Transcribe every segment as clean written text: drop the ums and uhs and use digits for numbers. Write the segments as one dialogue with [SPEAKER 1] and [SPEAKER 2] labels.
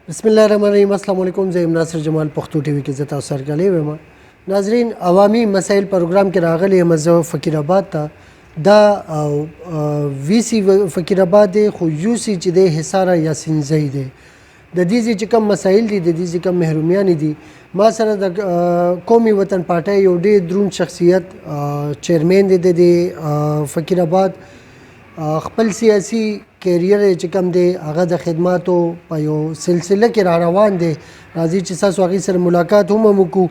[SPEAKER 1] بسم الله الرحمن الرحیم. السلام علیکم. زه ناصر جمال پښتو ټي وي کې زه تاسو سره غلې وم. ناظرین، عوامي مسایل پروګرام کې راغلی یم زه فقیر آباد ته. دا وی سی فقیر آباد دی، خو یو سی چې دی حصاره یا سینځی دی. د دې چې کوم مسایل دي، د دې چې کوم محرومیان دي، ما سره د قومي وطن پارټۍ یو ډېر دروند شخصیت چیرمین دی د فقیر آباد. خپل سیاسي کیریر چې کوم دی هغه د خدماتو په یو سلسله کې را روان دی. راځي چې تاسو هغې سره ملاقات هم وکړو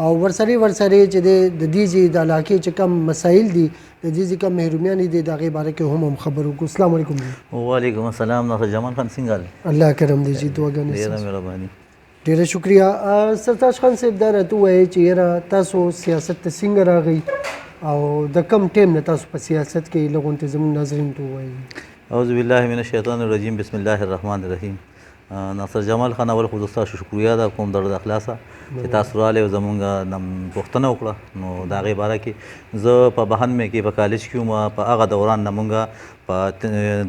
[SPEAKER 1] او ورسره چې د دې د علاقې چې کوم مسایل دي، د دې کوم محرومیان دي، د هغې باره کې هم خبرې وکړو. السلام علیکم.
[SPEAKER 2] وعلیکم السلام. ناصر جمال خان څنګه حال؟
[SPEAKER 1] الله کرم دی جی. دعاګانې.
[SPEAKER 2] ډېره مهرباني.
[SPEAKER 1] ډېره شکریه. سرتاج خان صاحب دا راته ووایئ چې یاره تاسو سیاست ته څنګه راغئ او د کم ټیم نه تاسو په سیاست کې لغونتې زموږ ناظرین ته ووایئ.
[SPEAKER 2] اعوذ بالله من الشیطان الرجیم. بسم الله الرحمن الرحیم. ناصر جمال خان، اول خو زه ستاسو شکریه ادا کوم در د اخلاصه چې تاسو راغلئ او زمونږ پوښتنه وکړه. نو د هغې باره کې زه په 92 کې په کالج کې وم. په هغه دوران نه مونږ په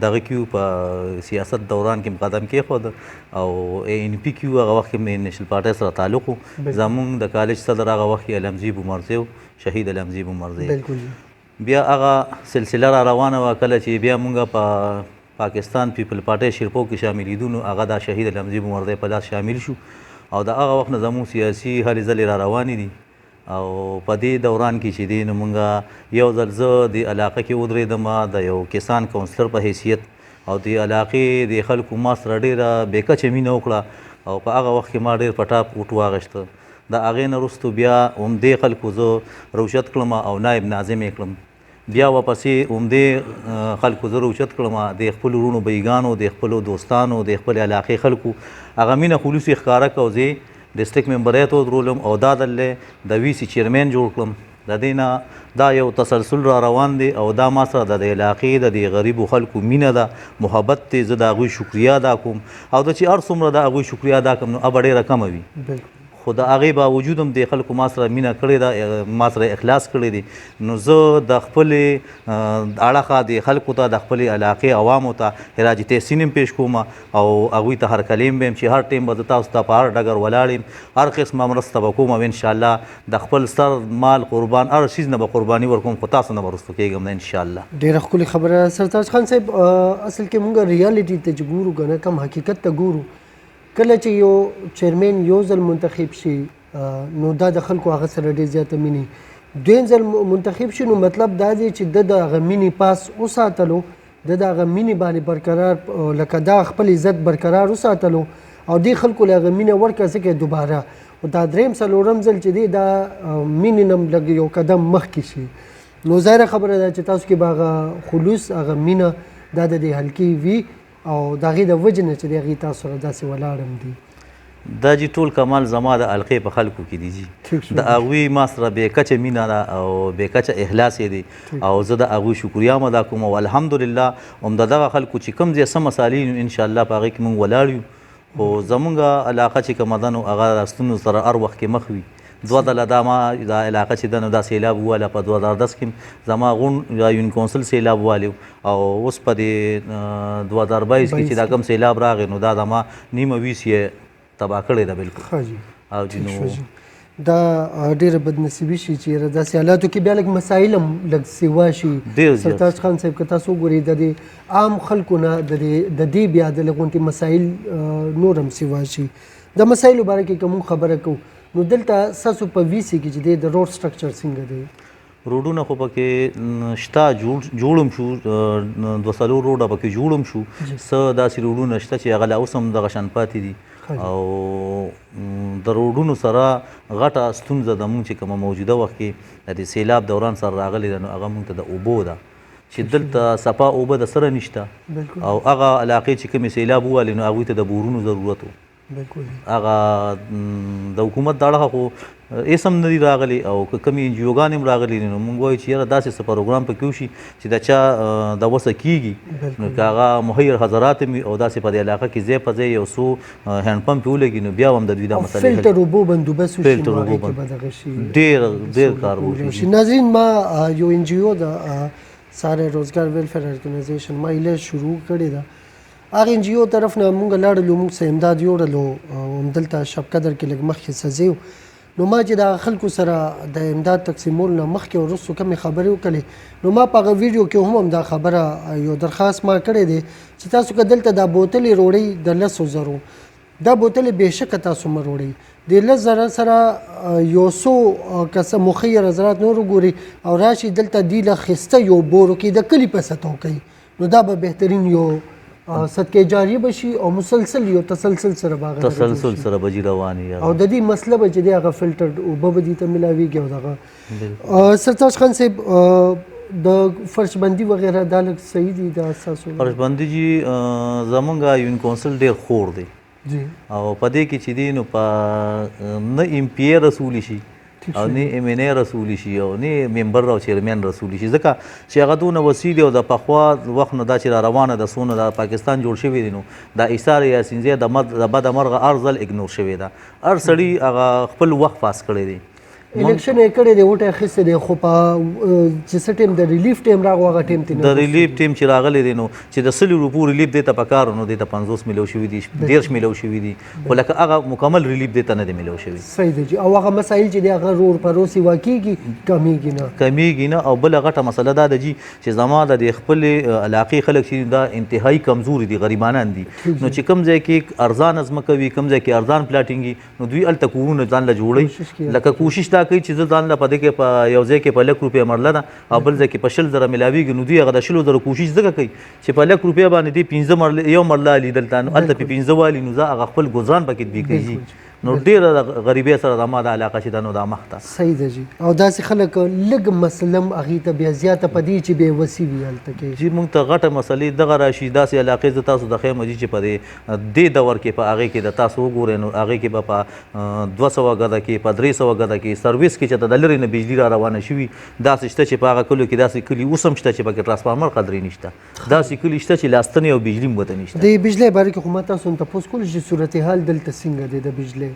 [SPEAKER 2] دغه کې په سیاست دوران کې قدم کېښود او ANP کې وو. هغه وخت کې نیشنل پارټۍ سره تعلق وو. زمونږ د کالج صدر هغه وخت کې علمزي بومرزی و، شهید علمزي بومرزی. بیا هغه سلسله را روانه وه. کله چې بیا مونږ په پاکستان پیپل پارټۍ شیرپو کې شاملېدو، نو هغه د شهید علمزي بومرزی په لاس شامل شو او د هغه وخت نه زموږ سیاسي هلې ځلې را روانې دي. او په دې دوران کې چې دی نو مونږ یو ځل زه د علاقه کې ودرېدم د یو کسان کونسلر په حیثیت او د علاقې د خلکو ما سره ډېره بېکچه مینه وکړه او په هغه وخت کې ما ډېر پټاپ وټ واغېسته. د هغې نه وروستو بیا همدې خلکو زه روشت کړم او نایب ناظم یې کړم. بیا واپسې همدې خلکو زه روشت کړم، د خپلو وروڼو بېګانو، د خپلو دوستانو، د خپلې علاقې خلکو هغه مینه خلوص یې ښکاره کړه او زه ډسټرکټ ممبریت ودرولم او دا ځل د وي سي چیرمین جوړ کړم. د دې نه دا یو تسلسل را روان دی او دا ما سره د علاقې د غریبو خلکو مینه ده، محبت دی. زه د هغوی شکریه ادا کوم او د چې هر څومره د هغوی شکریه ادا کوم نو به ډېره کمه وي. خو د هغې باوجود هم د خلکو ما سره مینه کړې ده، ما سره اخلاص کړی دی. نو زه د خپلې اړخه د خلکو ته، د خپلې علاقې عوامو ته خراج تحسین هم پیش کوم او هغوی ته هرکلی به یم چې هر ټیم به زه تاسو ته په هر ډګر ولاړ یم، هر قسمه مرسته به کوم او انشاءالله د خپل سر مال قربان هر څیز نه به قرباني ورکوم، خو تاسو نه به رسته کېږم نه انشاءالله.
[SPEAKER 1] ډېره ښکلې خبره. سرتاج خان صاحب، اصل کې مونږ ریالټي ته چې ګورو که نه، کم حقیقت ته ګورو. کله چې یو چیرمین یو ځل منتخب شي نو دا د خلکو هغه سره ډېر زیاته مینې، دویم ځل منتخب شي نو مطلب دا دی چې د هغه مینې پاس وساتلو، د هغه مینې باندې برقرار، لکه دا خپل عزت برقرار وساتلو او دې خلکو له هغه مینه ورکړه څه کوي دوباره. او دا درېیم څلورم ځل چې دی دا مینې نه لږ یو قدم مخکې شي. نو ظاهره خبره ده چې تاسو کې به هغه خلوص، هغه مینه دا د دې حلقې وي او د هغې د وجې نه چې د هغې تاسو سره داسې ولاړم دي.
[SPEAKER 2] دا جی ټول کمال زما د حلقې په خلکو کې دی جی. د هغوی ما سره بېکچه مینه ده او بېکچه اخلاص یې دی او زه د هغوی شکریه هم ادا کوم او الحمدلله هم د دغه خلکو چې کوم ځای څه مسالې نو انشاءالله په هغې کې موږ ولاړ یو. خو زمونږ علاقه چې کومه ده نو هغه ستونزو سره هر وخت کې مخ وي. دوه ځله دا ما دا علاقه چې ده نو دا سیلاب وواله په 2010 کې زما غونډ یا یون کونسل سیلاب والی او اوس په دې 2022 کې چې دا کوم سیلاب راغی نو دا زما نیمه ویس یې تباه کړې ده بالکل. او چې نو
[SPEAKER 1] دا ډېره بدنصیبي شي چې داسې حالاتو کې بیا لږ مسایل هم لږ سیوا شي. سرتاج خان صاحب، که تاسو وګورئ د دې عام خلکو نه د دې بیا د لږ مسایل نور هم سیوا شي. د مسایلو باره کې که موږ خبره کوو نو دلته ستاسو په وي سي کې چې دی د روډ سټرکچر څنګه دی؟
[SPEAKER 2] روډونه خو پکې شته، جوړ هم شو، 2 روډه پکې جوړ هم شو. څه داسې روډونه شته چې هغه لا اوس هم دغه شان پاتې دي او د روډونو سره غټه ستونزه د مونږ چې کومه موجوده وخت کې د سیلاب دوران سره راغلی ده نو هغه مونږ ته د اوبو ده چې دلته صفا اوبه د سره نشته او هغه علاقې چې کومې سیلاب ووالي نو هغوی ته د بورونو ضرورت و. هغه د حکومت د اړخه خو هېڅ هم نه دي راغلي او که کومې انجیوګانې هم راغلي نو موږ وایو چې یاره داسې څه پروګرام پکې وشي چې د چا د وسه کېږي نو که هغه مهیر حضرات هم وي او داسې په دې علاقه کې ځای په ځای یو څو هینډ پمپ ولګي نو بیا هم د دوی دا مسلې
[SPEAKER 1] فلټر اوبو بندوبست وشي نو هغې کې به دغه شي
[SPEAKER 2] ډېر کار وشي.
[SPEAKER 1] ناظرین، ما یو NGO د ساره روزګار ویلفیر ارګنایزیشن ما ایله شروع کړې ده هغه ان جی او طرف نه مونږ لاړلو، مونږ څه امداد یوړلو او همدلته شب قدر کې لږ مخکې سزیو. نو ما چې د خلکو سره د امداد تقسیمولو نه مخکې وروستو کمې خبرې وکړې، نو ما په هغه ویډیو کې هم دا خبره یو درخواست ما کړی دی چې تاسو که دلته دا بوتلې روړئ د 10,000 دا بوتلې بېشکه تاسو مه روړئ. د 10,000 سره یو څو کسه مخیر حضرات نور وګوري او راشي دلته دی له خسته یو بورو کې د کلي په سطحو کوي، نو دا به بهترین یو صدقه جاریه بشي او مسلسل یو تسلسل سره باغ
[SPEAKER 2] تسلسل سره بجی رواني
[SPEAKER 1] او د دې مسله به چې هغه فلټر او به دې ته ملاويږي او دغه سرتاج خان صاحب د فرش بندي وغیرہ دا لږ صحیح دي د اساسو
[SPEAKER 2] فرش بندي جی زمونږ یون کونسل ډیر خور دی
[SPEAKER 1] جی
[SPEAKER 2] او په دې کې چې دی نو په نه ایم پی رسول شي او نه ایم ان ای رسول شي او نه ممبر او چیرمن رسول شي، ځکه چې هغه دونه وسیله او د پخوا وخت نه دا چې را روانه د سونه د پاکستان جوړ شوی دی، نو د ایثار یا سینځه د بد مرغه ارزل اګنور شوی دا هر سړی هغه خپل وخت پاس کړی دی.
[SPEAKER 1] الیکشن یې کړی دی، ووټ یې اخیستی دی، خو په چې څه ټیم د ریلیف ټیم راغو هغه ټیم ته
[SPEAKER 2] د ریلیف ټیم چې راغلی دی نو چې د 100 روپو ریلیف دی ته پکار نو دی ته 50 میلیو شوي دي 10 میلیو شوي دي، خو لکه هغه مکمل ریلیف دی ته نه دی میلیو شوي.
[SPEAKER 1] صحیح دی جی. او هغه مسایل چې دی هغه رور پروسي واقعیږي
[SPEAKER 2] کمیږي نه. او بله غټه مسله دا ده جی چې زما د خپلې علاقې خلک چې دا انتهایی کمزوري دي، غریبانان دي، نو چې کوم ځای کې ارزان ځمکه وي کوم ځای کې ارزان پلاټینګ نو دوی هلته کورونه ځان له جوړوي، لکه کوشش دا کوي چې زه ځان له په دې کې په یو ځای کې په 1,00,000 روپۍ مرله ده او بل ځای کې په 100,000 ملاویږي، نو دوی هغه د 100,000 کوشش ځکه کوي چې په 1,00,000 روپۍ باندې دوی 5 مرله علي دلته نو هلته په 15 والي نو زه هغه خپل ګزران پکې دوی کوي، نو ډېره غریبۍ سره زما د علاقه چې ده نو دا مخ ته.
[SPEAKER 1] صحیح ده جی. او داسې خلک لږ مسلم هغې ته بیا زیاته په دې چې بې وسي وي هلته کې
[SPEAKER 2] جی موږ ته غټه مسلې دغه راشي داسې علاقې زه تاسو د خیمه جي چې په دې دور کې په هغې کې د تاسو وګورئ نو هغې کې به په 200 ګده کې په 300 ګده کې سرویس کې چې د لرې نه بجلي را روانه شوي داسې شته چې په هغه کلیو کې داسې کلي اوس هم شته چې پکې ټرانسفارمر قدرې نشته، داسې کلي شته چې لاستنې او بجلي هم ورته نشته.
[SPEAKER 1] د بجلۍ باره کې خو ما تاسو نه تپوس کولو چې صورتحال دلته څنګه دی د بجلۍ؟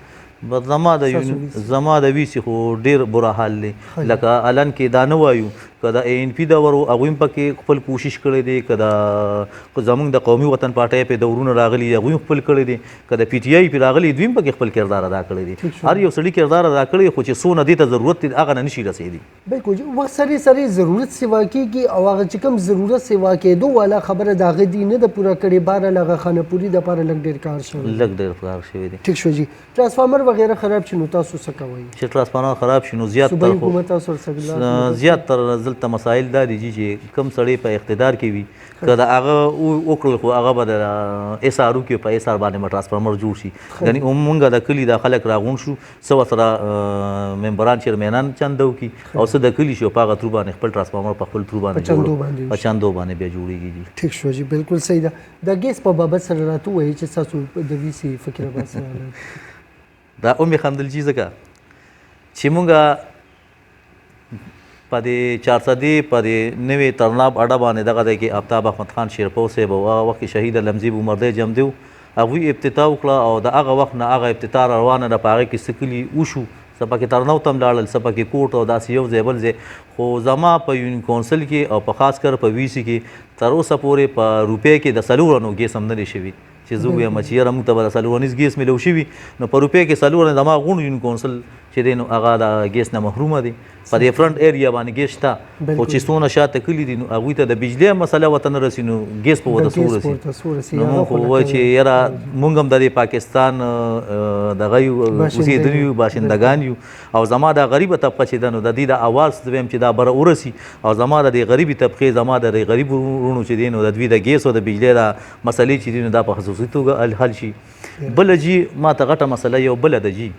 [SPEAKER 2] زما د ویسي خو ډیر بره حال دی، لکه الان کې دا نه وایو که د اے ان پی دور هغوی هم پکې خپل کوشش کړی دی، که د زموږ د قومي وطن پارټۍ پې دورونه راغلي هغوی هم خپل کړی دی، که د پی ټي آی پې راغلي دوی هم پکې خپل کردار ادا کړی دی. هر یو سړي کردار ادا کړی خو چې څونه دې ته ضرورت دی هغه نه نشي رسېدی.
[SPEAKER 1] بلکل وخت سره سره ضرورت سیوا کېږي او هغه چې کوم ضرورت سیوا کېدو والا خبره د هغه دی نه ده پوره کړې، بهرحال هغه خانهپوري دپاره لږ ډېر کار شوی
[SPEAKER 2] لږ ډېر کار شوی دی.
[SPEAKER 1] ټیک شو جي. ټرانسفارمر وغیره خراب شي نو تاسو څه کوئ؟
[SPEAKER 2] چې ټرانسفارمر خراب شي نو زیات تر دلته مسایل دا دي چې کوم سړی په اقتدار کې وي که د هغه وکړل خو هغه به د ایس آر او کې په ایس آر باندې به ټرانسفارمر جوړ شي. یعنې موږ د کلي دا خلک راغونډ شو څه ورسره ممبران چیرمنان چنده وکړي او څه د کلي شي په هغه ترو باندې خپل ټرانسفارمر په خپل ترو باندې په چندو باندې بیا جوړېږي.
[SPEAKER 1] ټیک شو جي. بالکل صحیح ده. د ګیس په بابت سره راته ووایي چې ستاسو د وي سي فکر عباس سره
[SPEAKER 2] دا مې خندل چې ځکه چې مونږ په دې 400 په دې نوې ترناب اډه باندې دغه دی کې آفتاب احمد خان شیرپو صاحب او هغه وخت کې شهید لمزیب عمردی جمدی هغوی افتتاح وکړه او د هغه وخت نه هغه افتتاح روانه ده، په هغې کې څه کلي وشو، څه پکې ترنو ته هم لاړل، څه پکې کوټ او داسې یو ځای بل ځای، خو زما په یونین کونسل کې او په خاص کر په وي سي کې تر اوسه پورې په روپۍ کې د 4 انو ګیس هم نه دی شوي چې زه ووایم چې یاره موږ ته به د 4 انیز ګیس میلو شوي، نو په روپۍ کې 4 انه زما غونډ یونین کونسل چې دی نو هغه د ګیس نه محرومه دی، په دې فرنټ ایریا باندې ګیس شته، خو چې څونه شاته کلي دي نو هغوی ته د بجلۍ مسله ورته نه رسي نو ګیس په ورته څو رسي. نو موږ خو ووایو چې یاره موږ هم د دې پاکستان دغه یو اوسېدلي یو باشندګان یو او زما دا غریبه طبقه چې ده نو د دې د اواز دویم چې دا بره ورسي او زما د دې غریبي طبقې زما د دې غریبو وروڼو چې دی نو د دوی د ګیس او د بجلۍ د مسلې چې دي نو دا په خصوصي توګه حل شي. بله جي ما ته غټه مسله یو بله ده جي،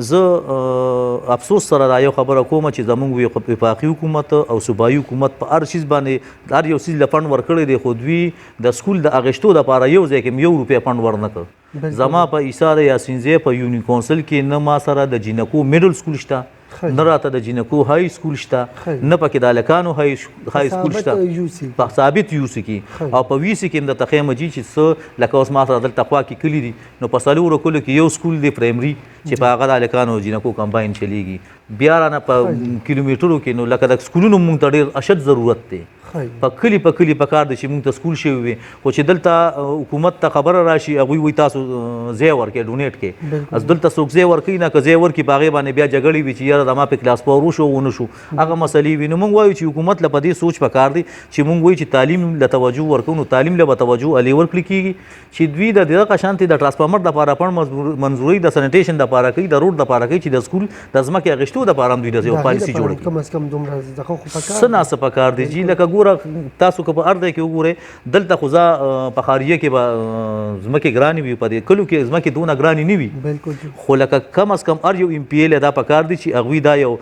[SPEAKER 2] زه افسوس سره دا یو خبره کوم چې زموږ وفاقي حکومت او صوبایي حکومت په هر چیز باندې هر یو څیز له فنډ ورکړی دی، خو دوی د سکول د اغېشتو دپاره یو ځای کې 1 روپۍ فنډ ورنه کړ. زما په ایثار یاسینزی په یونین کونسل کې نه ما سره د جینکو میډل سکول شته، نه راته د جینکو های سکول شته، نه پکې د هلکانو های سکول شته په ثابت یو سي کې، او په وي سي کې هم درته ښیم جي چې څه لکه اوس ما سره دلته خوا کې کلي دي نو په 4 کلو کې یو سکول دی پرایمري چې په هغه د هلکانو جینکو کمباین چلیږي بیا رانه په کیلومیټرو کې نو لکه د سکولونو مونږ ته ډېر اشد ضرورت دی په کلي په کار دی چې مونږ ته سکول شوي وي خو چې دلته حکومت ته خبره راشي هغوی وایي تاسو ځای ورکړئ ډونیټ کې از دلته څوک ځای ورکوي نه که ځای ورکړي په هغې باندې بیا جګړې وي چې یاره زما په کلاس پاور وشو ونه شو هغه مسلې وي نو مونږ وایو چې حکومت له په دې سوچ پکار دی چې مونږ وایو چې تعلیم له توجه ورکوو نو تعلیم له به توجه هلې ورکړل کېږي چې دوی د دغه شانتې د ټرانسفارمر دپاره پڼ منظوري د سنیټیشن دپاره کوي د روډ دپاره کوي چې د سکول د ځمکې اخیستو دپاره هم دوی د یو پالیسي جوړه کړي څه ناڅه پکار دی جي لکه ګوره تاسو که په ارده کې وګورئ دلته خو په خاریه کې به ځمکې ګرانې وي په دې کلو کې ځمکې دونه ګرانې نه وي خو لکه کم از کم هر یو ایم پی ایل دا پکار دی چې هغوی دا یو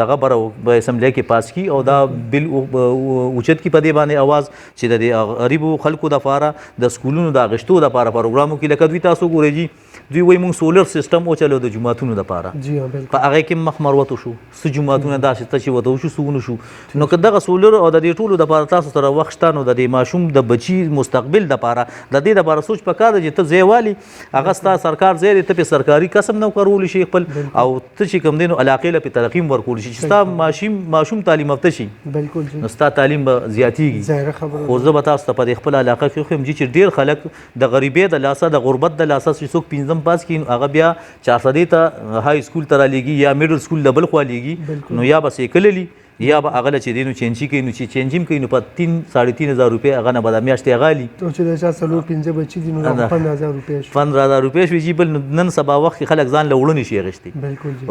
[SPEAKER 2] دغه بره په اسمبلی کې پاس کړي او دا بل اوچت کړي په دې باندې اواز چې د دې غریبو خلکو دپاره د سکولونو د اخیستو دپاره پروګرامو کې لکه دوی تاسو ګورئ جي دوی وایي مونږ سولر سیسټم وچلو د جوماتونو دپاره په هغې کې مخ مروت وشو څه جوماتونه داسې ته چې وته وشو څه ونه شو نو که دغه سولر او د دې ټولو دپاره تاسو سره وخت شته نو د دې ماشوم د بچي مستقبل دپاره د دې دپاره سوچ پکار دی چې ته ځای والي هغه ستا سرکار ځای دی ته پې سرکاري کسب نه کرولی شي خپل او ته چې کوم دی نو علاقې له پې ترقیم ورکولی شي چې ستا ماشوم تعلیم یافته شي نو ستا تعلیم به زیاتېږي خو زه به تاسو ته په دې خپله علاقه کې وښیم چې چې ډېر خلک د غریبۍ د لاسه د غربت د لاسه چې څوک پنځم پاس کړي نو هغه بیا 400 ته های سکول ته رالیږي یا میډل سکول د بل خوا لیږي نو یا به سیکللی یا به هغه چې دی نو چینجي کوي نو چې چینجي هم کوي نو په 3,500 روپۍ هغه نه به د میاشتې هغه لي
[SPEAKER 1] چې د چا څلور پنځه بچي دي نو 15,000 روپۍ شو
[SPEAKER 2] 15,000 روپۍ شوي جي بل نن سبا وخت کې خلک ځان له وړه نشي اخیستی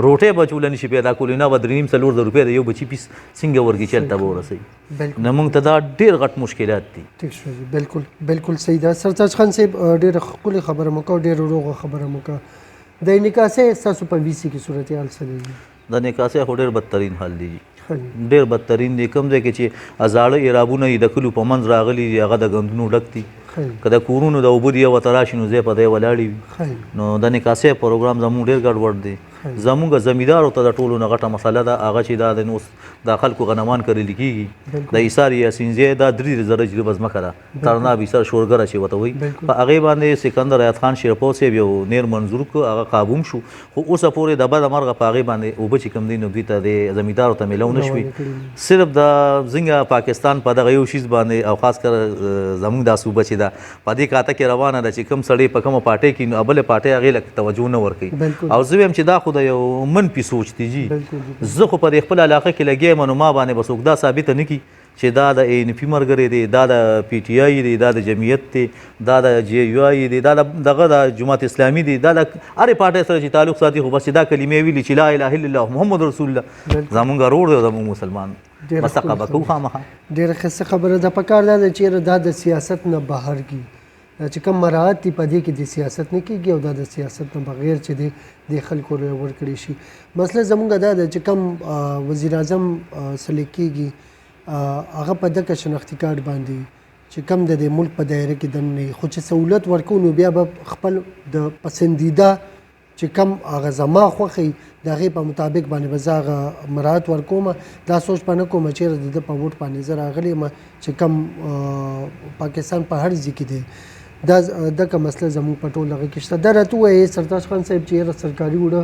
[SPEAKER 2] روټۍ به چوله نشي پیدا کولی نه به 3,500 روپۍ د یو بچي پیس څنګه ورکړي چې هلته به ورسوي نو موږ ته دا ډېر غټ مشکلات دي
[SPEAKER 1] ټیک شو جی بالکل صحیح ده سرتاج خان صاحب ډېره ښکلې خبره مو کوه ډېره روغه خبره مو کوه د نکاسۍ ستاسو په وي سي کې صورتحال څه دی
[SPEAKER 2] د نکاسۍ خو ډېر بدترین حال دی ډېر بدترین دی کوم ځای کې چې زاړه ایرابونه یې د کلو په منځ راغلي دي هغه د ګندونو ډک دي که د کورونو د اوبه دي ورته راشي نو ځای په ځای ولاړې وي نو د نکاسۍ پروګرام زموږ ډېر ګډوډ دی زموږ زمیندارو ته د ټولو نه غټه مسله ده هغه چې دا د اوس د خلکو غنمان کرلی کېږي د ایسار یا سینځی دا 3 زره جریبه ځمکه ده ترناب ایسار شورګره چې ورته وایي په هغې باندې سکندر حیات خان شیرپو صاحب یو نیر منظور کړو هغه قابو هم شو خو اوسه پورې د بده مرغه په هغې باندې اوبه چې کوم دي نو دوی ته د زمیندارو ته میلاو نه شوي صرف د ځینګه پاکستان په دغه یو شیز باندې او خاص کر زموږ دا صوبه چې ده په دې کاته کې روانه ده چې کوم سړی په کومه پارټۍ کې نو بلې پارټۍ هغې لږ توجه نه ورکوي او زه وایم چې دا خو د یو منفي سوچ دی جي زه خو په دې خپل علاقه کې لګیا یم نو ما باندې به څوک دا ثابته نه کړي چې دا د ANP ملګری دی دا د PTI دی دا د جمعیت دی دا د JUI دی دا دغه د جماعت اسلامي دی دا د هرې پارټۍ سره چې تعلق ساتي خو بس دا کلمې ویلي چې لا اله الا الله محمد رسول الله زموږ ورور دی زموږ مسلمان بس هغه به کوو خامخا
[SPEAKER 1] ډېره ښه خبره ده پکار دا ده چې دا د سیاست نه بهر کړي چې کوم مراعات دي په دې کې د سیاست نه کېږي او دا د سیاست نه بغیر چې دی د خلکو ورکړی شي مسله زموږ دا ده چې کوم وزیر اعظم سلیک کېږي هغه په دغه شناختي کارت باندې چې کوم د دې ملک په دایره کې دننه خو چې سہولت ورکو نو بیا به خپل د پسندیده چې کم هغه زما خوښي د هغې په مطابق باندې به زه هغه مراعات ورکوم دا سوچ به نه کوم چېرې د ده په ووټ باندې زه راغلی یم چې کم پاکستان په هر ځای کې دی دا دغه مسله زموږ په ټول هغه کې شته دا راته ووایې سرتاج خان صاحب چې یاره سرکاري وړه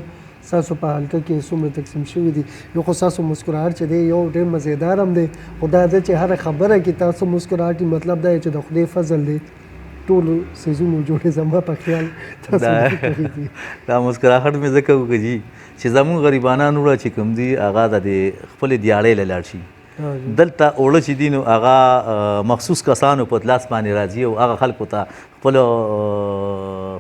[SPEAKER 1] ستاسو په حلقه کې څومره تقسیم شوي دي یو خو ستاسو مسکراهټ چې دی یو ډېر مزیدار هم دی خو دا ده چې هره خبره کې تاسو مسکراهټ مطلب دا چې د خدای فضل دی ټولو سیزونو جوړې زما په خیال
[SPEAKER 2] دا مسکراهټ مې ځکه وکړه جي چې زموږ غریبانان وړه چې کوم دي هغه د خپلې دیاړۍ له لاړ شي دلته اوړه چې دي نو هغه مخصوص کسانو په لاس باندې راځي او هغه خلکو ته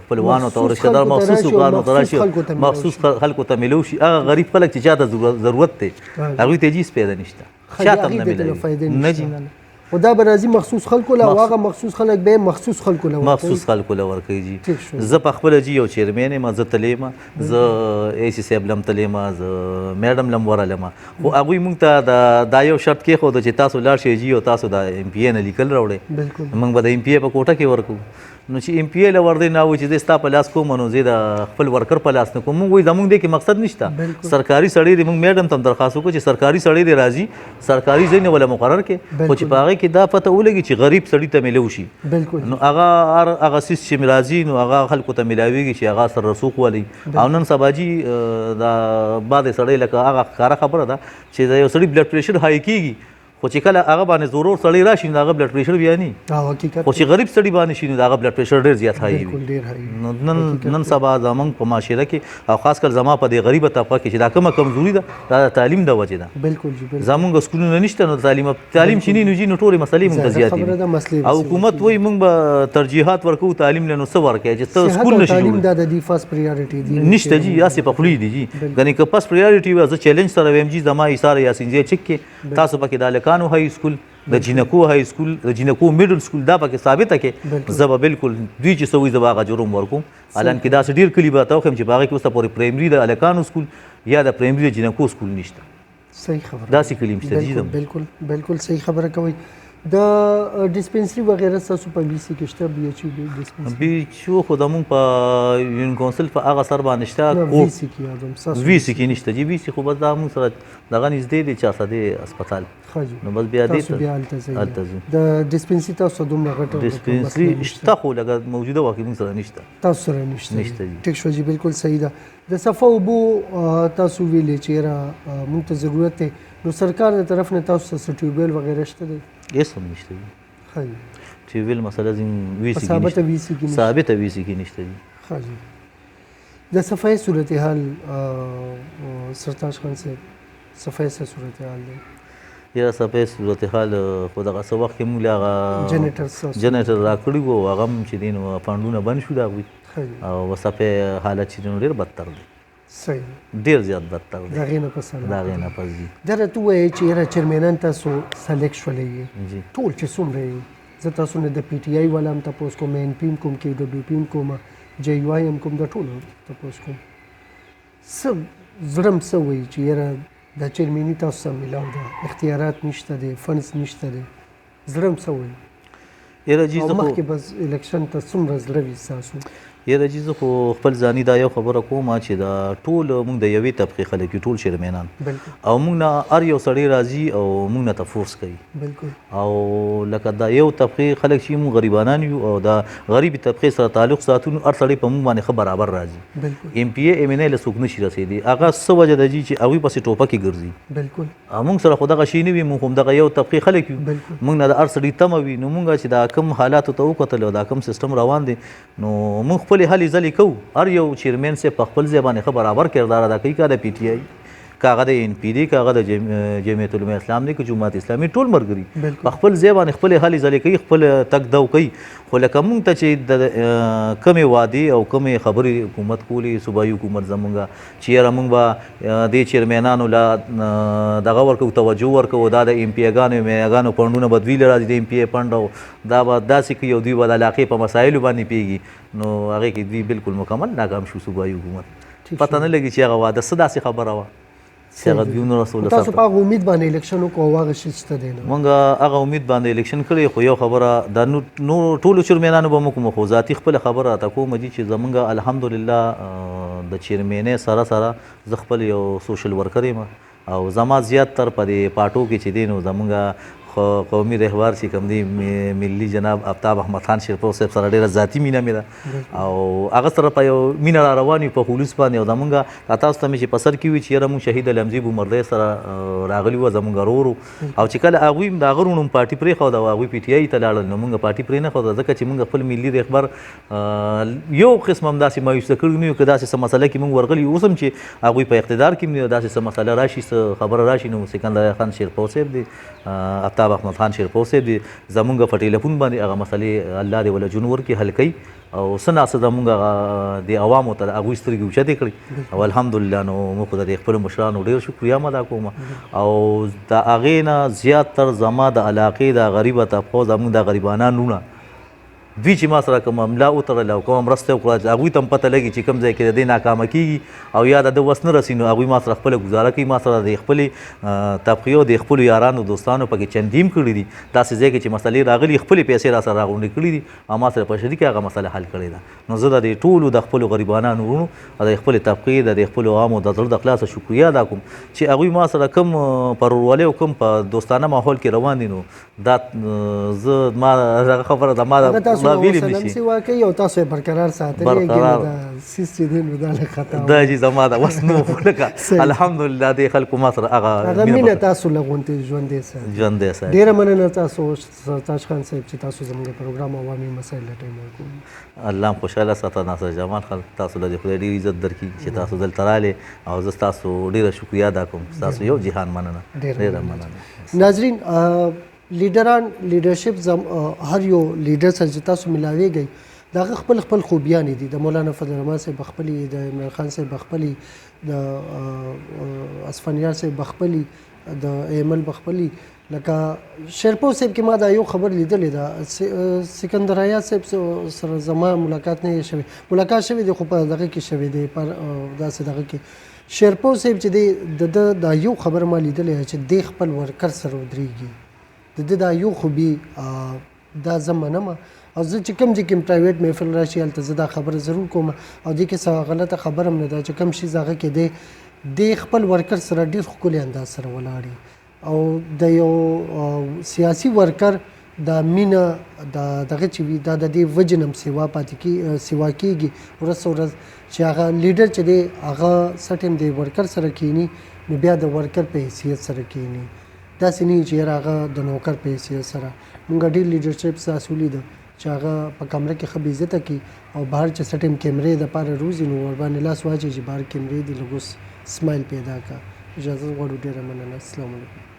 [SPEAKER 2] خپلوانو ته رشته دار مخصوص کارونو ته راشي مخصوص خلکو ته میلو شي هغه غریب خلک چې چاته ضرورت دی هغوی ته هیڅ پیدا نشته چاته هم نه میلوي نه جي
[SPEAKER 1] خو دا به راځي مخصوص خلکو له او هغه مخصوص خلک به مخصوص خلکو له
[SPEAKER 2] ورکوي جي زه په خپله جي یو چیرمین یم زه تللی یم زه AC صاحب لم تللی یم زه میډم لم ورغلی یم خو هغوی موږ ته دا یو شرط کېښوده چې تاسو لاړ شئ جي او تاسو د MPA نه لیکل راوړئ موږ به د MPA په کوټه کې ورکوو نو چې ام پی ای له ور دی نه وایي چې زه ستا په لاس کوم نو زه د خپل ورکر په لاس نه کوم. موږ وایي زموږ دې کې مقصد نشته. سرکاري سړی دی، موږ میډم ته هم درخواست وکړو چې سرکاري سړی دی راځي سرکاري ځای نه ولا مقرر کړي، خو چې په هغې کې دا پته ولګي چې غریب سړي ته میلو شي. نو هغه سیس چې راځي نو هغه خلکو ته میلاویږي چې هغه سر رسوخ ولي. او نن سبا جي دا بعضې سړی لکه هغه ښکاره خبره ده چې د یو سړي بلډ پریشر های کېږي، خو چې کله هغه باندې زورور سړی راشي نو د هغه بلډ پریشر بیا نه، خو چې غریب سړي باندې شي نو د هغه بلډ پریشر ډېر زیات های وي. نو نن سبا زموږ په معاشره کې او خاص کر زما په دې غریبه طبقه کې چې دا کومه کمزوري ده دا د تعلیم د وجې ده.
[SPEAKER 1] بالکل
[SPEAKER 2] زموږ سکولونه نشته نو تعلیم چې نه نو جي نو ټولې مسلې موږ ته زیاتې دي. او حکومت وایي موږ به ترجیحات ورکوو تعلیم له، نو څه ورکوي چې ته سکول نشي
[SPEAKER 1] تعلیم دا د دې فرست پریارټي دي
[SPEAKER 2] نشته جي، یاسې په خولې دي جي. ګنې که فرست پریارټي وي زه چیلنج سره وایم جي زما ایثار یاسین ځای چک کې تاسو پکې د هلکانو های سکول د جینکو های سکول د جینکو میډل سکول دا پکې ثابته کې زه به بالکل دوی چې څه وایي زه به هغه جرم ورکوم. حالانکې داسې ډېر کلي به ته وښیم چې په هغې کې اوس ته پورې پرایمري د هلکانو سکول یا د پرایمري د جینکو سکول نشته.
[SPEAKER 1] صحیح خبره،
[SPEAKER 2] داسې کلي مشته جي.
[SPEAKER 1] بالکل صحیح خبره کوئ. د ډسپنسري وغیره ستاسو په BC کې شته؟ بي ایچ یو ډسپنسري
[SPEAKER 2] بي ایچ یو خو زموږ په یونین کونسل په هغه سر باندې شته.
[SPEAKER 1] VC کې یادوم
[SPEAKER 2] VC کې نشته جي. VC خو بس دا موږ سره دغه نږدې دی چا سره دی هسپتال، نو بس بیا دې هلته ځو.
[SPEAKER 1] د ډسپنسري تاسو دومره غټه
[SPEAKER 2] ډسپنسري شته خو لکه موجوده واقع موږ سره نشته.
[SPEAKER 1] تاسو سره نشته
[SPEAKER 2] جي.
[SPEAKER 1] ټیک شو جي، بالکل صحیح ده. د صفا اوبو تاسو ویلې چې را موږ ته ضرورت دی، نو سرکار د طرف نه تاسو څه ټیوبویل وغیره شته دی؟
[SPEAKER 2] هېڅ هم نشته جي. ټیوبویل مسله ځین
[SPEAKER 1] ثابته VC
[SPEAKER 2] کې نشته جي.
[SPEAKER 1] ښه جي. د صفایي صورتحال سرتاج خان صاحب، صفایي څه صورتحال دی؟
[SPEAKER 2] یاره صفایي صورتحال خو دغه څه وخت کې موږ له هغه جنریټر راکړي وو، هغه هم چې دی نو فنډونه بند شو د هغوی، او صفایي حالت چې دی ډېر بدتر دی.
[SPEAKER 1] صحیح،
[SPEAKER 2] ډېر زیات بدتر دی.
[SPEAKER 1] د هغې نه پس
[SPEAKER 2] د هغې نه پس دي.
[SPEAKER 1] دا راته ووایئ چې یاره چیرمینان تاسو سلیکټ شولی یې ټول چې څومره یې، زه تاسو نه د PTI والا هم تپوس کوم، NP هم کوم، KWP هم کوم، JUI هم کوم، د ټولو تپوس کوم. څه زړه م څه وایي چې یاره دا چیرمیني تاسو سره میلاو ده، اختیارات نشته دی، فنډز نشته دی، زړه م څه وایي؟
[SPEAKER 2] یاره جي
[SPEAKER 1] او مخکې بس الیکشن ته څومره زړه وي ستاسو؟
[SPEAKER 2] یاره جي زه خو خپل ځاني دا یو خبره کوم چې دا ټول موږ د یوې طبقې خلک یو، ټول چیرمینان، او موږ نه هر یو سړی راځي او موږ نه تفورس کوي.
[SPEAKER 1] بالکل.
[SPEAKER 2] او لکه دا یو طبقې خلک چې موږ غریبانان یو او دا غریبي طبقې سره تعلق ساتو، نو هر سړی په موږ باندې ښه برابر راځي.
[SPEAKER 1] بالکل.
[SPEAKER 2] MPA MNA له څوک نشي رسېدی. هغه څه وجه ده جي چې هغوی پسې ټوپکې ګرځي.
[SPEAKER 1] بالکل.
[SPEAKER 2] موږ سره خو دغه شی نه وي، موږ هم دغه یو طبقې خلک یو، موږ نه د هر سړي تمه وي. نو موږ چې دا کوم حالاتو ته وکتل او دا کوم سیستم روان دی، نو موږ خپلې هلې ځلې کوو. هر یو چیرمین سے په خپل ځای باندې ښه برابر کردار ادا کوي، که د PTI، که هغه د NP دی، که هغه د جمعیت علماء اسلام دی، که جماعت اسلامي، ټول ملګري په خپل ځای باندې خپلې هلې ځلې کوي، خپل تګ دو کوي. خو لکه موږ ته چې د کمې وعدې او کمې خبرې حکومت کولې، صوبایي حکومت زموږ چې یاره موږ به دې چیرمینانو له دغه ورکوو، توجه ورکوو، دا د MPA ګانو MNA فنډونه به دوی له راځي، د MPA فنډ، او دا به داسې کوي او دوی به د علاقې په مسایلو باندې پوهېږي. نو هغې کې دوی بالکل مکمل ناکام شو صوبایي حکومت. پته نه لګي چې هغه واده څه داسې خبره وه چې هغه دوی نور رسول.
[SPEAKER 1] تاسو په هغه امید باندې الیکشن وکړو او هغه شی شته دی؟
[SPEAKER 2] موږ هغه امید باندې الیکشن کړی، خو یو خبره دا نور ټولو چیرمینانو به موږ کوم، خو ذاتي خپله خبره راته کوم دي چې زموږ الحمدلله د چیرمینۍ سره سره زه خپل یو سوشل ورکر یم، او زما زیات تر په دې پاټو کې چې دی نو زموږ قومي رهبر چې کوم دی ملي جناب آفتاب احمد خان شیرپور صاحب سره ډېره ذاتي مینه مې ده، او هغه سره په یو مینه را روان یو په خلوص باندې. او زموږ تاسو ته مې چې په سر کې وي چې یاره موږ شهید علمزي بومردی سره راغلي وو، زموږ ورور، او چې کله هغوی هم د هغه وروڼو پارټي پرېښوده او هغوی PTI ته لاړل، نو موږ پارټي پرې نه ښوده، ځکه چې موږ خپل ملي رهبر یو قسم هم داسې مایوسه کړي نه یو، که داسې څه مسله کې موږ ورغلي اوس هم چې هغوی په اقتدار کې هم داسې څه مسله راشي، څه خبره راشي، نو سکندر خان شیرپور صاحب دی، آفتاب احمد خان شیرپور صاحب دی، زمونږ په ټلیفون باندې هغه مسلې الله دې وله جون ورکړي حل کوي، او څه ناڅه زمونږ د عوامو ته هغوی سترګې اوچتې کړي، او الحمدلله نو موږ خو د خپلو مشرانو ډېر شکریه ادا کوم. او د هغې نه زیات تر زما د علاقې د غریبه طبقو زمونږ د غریبانان وروڼه دوی چې ما سره کومه ملا وتړله او کومه مرسته وکړه هغوی ته هم پته لګي چې کوم ځای کې د دې ناکامه کېږي او یا د ده وس نه رسي نو هغوی ما سره خپله ګزاره کوي ما سره د خپلې طبقې او د خپلو یارانو دوستانو پکې چندي هم کړي دي داسې ځای کې چې مسلې راغلي خپلې پیسې را سره راغونډې کړي دي او ما سره په شریکه هغه مسله حل کړې ده نو زه د دې ټولو د خپلو غریبانانو وروڼو او د خپلې طبقې د خپلو عامو د زړه د خلاصه شکریه ادا کوم چې هغوی ما سره کوم په ورورولۍ او کوم په دوستانه ماحول کې روان دي نو دا زه ما هغه خبره ده ما
[SPEAKER 1] تاسو وسلم سیوا کوي او تاسو برقرار ساتلی کېږي دا سیس چې دی نو دا له خطا
[SPEAKER 2] دا چې زما د وس نو لکه الحمدلله د خلکو ما سره هغه
[SPEAKER 1] مینه تاسو لغونتې ژوندې ساتي ډېره مننه تاسو تاج خان صاحب چې تاسو زموږ پروګرام عوامي مسایل له ټایم ورکوم
[SPEAKER 2] الله خوشحاله ساته ناصر جمال خان تاسو له خدای ډېر عزت درکړي چې تاسو دلته رالې او زه ستاسو ډېره شکریه ادا کوم ستاسو یو جهان مننه ډېره مننه
[SPEAKER 1] ناظرین لیډران لیډرشپ هر یو لیډر سره چې تاسو ملاویږئ د هغه خپل خپل خوبیانې دي د مولانا فضل الرحمن صاحب خپلې د عمران خان صاحب خپلې د اصفهانیار صاحب خپلې د ایمل خپلې لکه شیرپو صاحب کې ما دا یو خبر لیدلې ده سکندر حیات صاحب سره زما ملاقات نه شوی ملاقات شوی دی خو په دغه کې شوی دی پر داسې دغه کې شیرپو صاحب چې دی د دا یو خبر ما لیدلې چې دی خپل ورکر سره ودرېږي د دا یو خوبي دا زه منم او زه چې کوم ځای کې پرایویټ محفل راشي هلته زه دا خبره ضرور کوم او دې کې څه غلطه خبره هم نه ده چې کوم شي هغه کې دی خپل ورکر سره ډېر ښکلي انداز سره ولاړي او د یو سیاسي ورکر دا مینه دغه چې وي دا د دې وجه نه هم سیوا کېږي ورځ ورځ چې هغه لیډر چې دی هغه څه ټایم د ورکر سره کښېني نو بیا د ورکر په حیثیت سره کښېني داسې نه چې یاره هغه د نوکر په حیثیت سره موږ ډېر لیډرشپ ستاسو لیده چې هغه په کمره کې ښه بې عزته کړي او بهر چې څه ټایم کیمرې دپاره روزي نو ورباندې لاس واچوي چې بهر کیمرې دي لږ اوس سمایل پیدا کړه اجازه غواړو ډېره مننه السلام علیکم